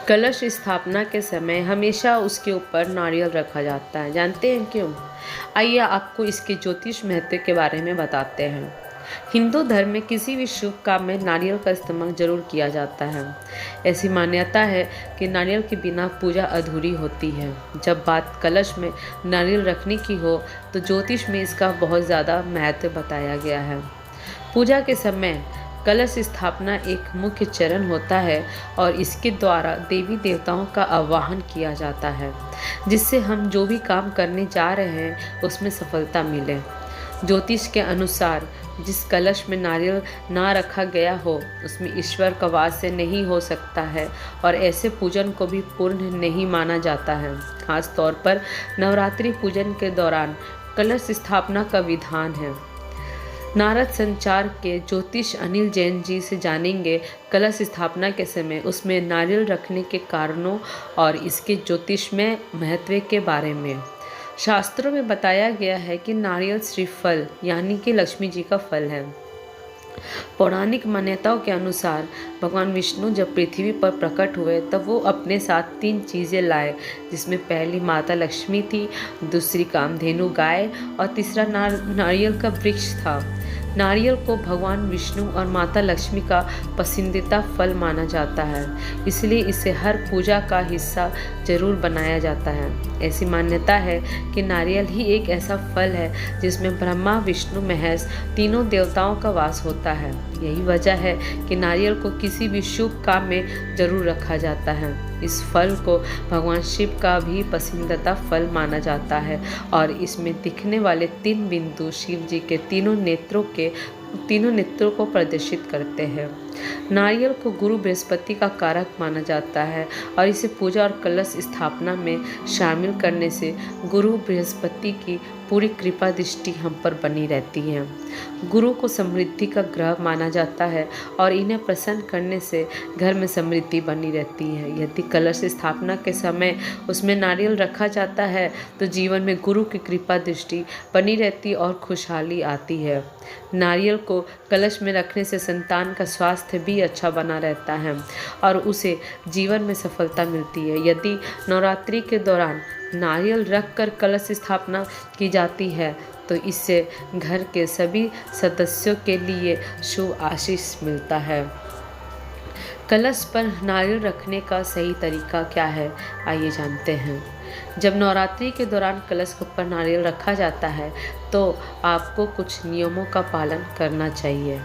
कलश स्थापना के समय हमेशा उसके ऊपर नारियल रखा जाता है। जानते हैं क्यों? आइए आपको इसके ज्योतिष महत्व के बारे में बताते हैं। हिंदू धर्म में किसी भी शुभ काम में नारियल का इस्तेमाल जरूर किया जाता है। ऐसी मान्यता है कि नारियल के बिना पूजा अधूरी होती है। जब बात कलश में नारियल रखने की हो तो ज्योतिष में इसका बहुत ज़्यादा महत्व बताया गया है। पूजा के समय कलश स्थापना एक मुख्य चरण होता है और इसके द्वारा देवी देवताओं का आवाहन किया जाता है, जिससे हम जो भी काम करने जा रहे हैं उसमें सफलता मिले। ज्योतिष के अनुसार जिस कलश में नारियल ना रखा गया हो उसमें ईश्वर का वास नहीं हो सकता है और ऐसे पूजन को भी पूर्ण नहीं माना जाता है। खास तौर पर नवरात्रि पूजन के दौरान कलश स्थापना का विधान है। नारद संचार के ज्योतिष अनिल जैन जी से जानेंगे कलश स्थापना के समय उसमें नारियल रखने के कारणों और इसके ज्योतिषमय महत्व के बारे में। शास्त्रों में बताया गया है कि नारियल श्रीफल यानी कि लक्ष्मी जी का फल है। पौराणिक मान्यताओं के अनुसार भगवान विष्णु जब पृथ्वी पर प्रकट हुए तब वो अपने साथ 3 चीज़ें लाए, जिसमें पहली माता लक्ष्मी थी, दूसरी कामधेनु गाय और तीसरा नारियल का वृक्ष था। नारियल को भगवान विष्णु और माता लक्ष्मी का पसंदीदा फल माना जाता है, इसलिए इसे हर पूजा का हिस्सा जरूर बनाया जाता है। ऐसी मान्यता है कि नारियल ही एक ऐसा फल है जिसमें ब्रह्मा विष्णु महेश तीनों देवताओं का वास होता है। यही वजह है कि नारियल को किसी भी शुभ काम में जरूर रखा जाता है। इस फल को भगवान शिव का भी पसंदीदा फल माना जाता है और इसमें दिखने वाले 3 बिंदु शिव जी के तीनों नेत्रों को प्रदर्शित करते हैं। नारियल को गुरु बृहस्पति का कारक माना जाता है और इसे पूजा और कलश स्थापना में शामिल करने से गुरु बृहस्पति की पूरी कृपा दृष्टि हम पर बनी रहती है। गुरु को समृद्धि का ग्रह माना जाता है और इन्हें प्रसन्न करने से घर में समृद्धि बनी रहती है। यदि कलश स्थापना के समय उसमें नारियल रखा जाता है तो जीवन में गुरु की कृपा दृष्टि बनी रहती और खुशहाली आती है। नारियल को कलश में रखने से संतान का स्वास्थ्य भी अच्छा बना रहता है और उसे जीवन में सफलता मिलती है। यदि नवरात्रि के दौरान नारियल रखकर कलश स्थापना की जाती है तो इससे घर के सभी सदस्यों के लिए शुभ आशीष मिलता है। कलश पर नारियल रखने का सही तरीका क्या है, आइए जानते हैं। जब नवरात्रि के दौरान कलश के ऊपर नारियल रखा जाता है तो आपको कुछ नियमों का पालन करना चाहिए।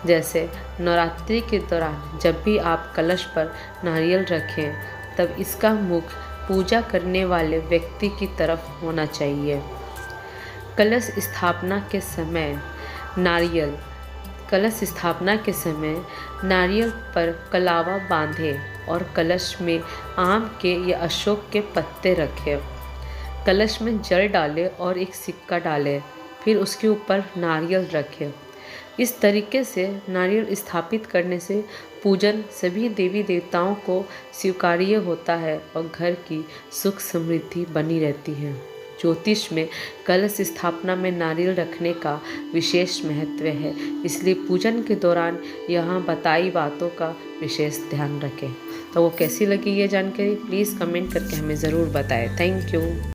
जैसे नवरात्रि के दौरान जब भी आप कलश पर नारियल रखें तब इसका मुख पूजा करने वाले व्यक्ति की तरफ होना चाहिए। कलश स्थापना के समय नारियल पर कलावा बांधें और कलश में आम के या अशोक के पत्ते रखें। कलश में जल डालें और एक सिक्का डालें, फिर उसके ऊपर नारियल रखें। इस तरीके से नारियल स्थापित करने से पूजन सभी देवी देवताओं को स्वीकार्य होता है और घर की सुख समृद्धि बनी रहती है। ज्योतिष में कलश स्थापना में नारियल रखने का विशेष महत्व है, इसलिए पूजन के दौरान यहाँ बताई बातों का विशेष ध्यान रखें। तो वो कैसी लगी ये जानकारी प्लीज़ कमेंट करके हमें ज़रूर बताएं। Thank you.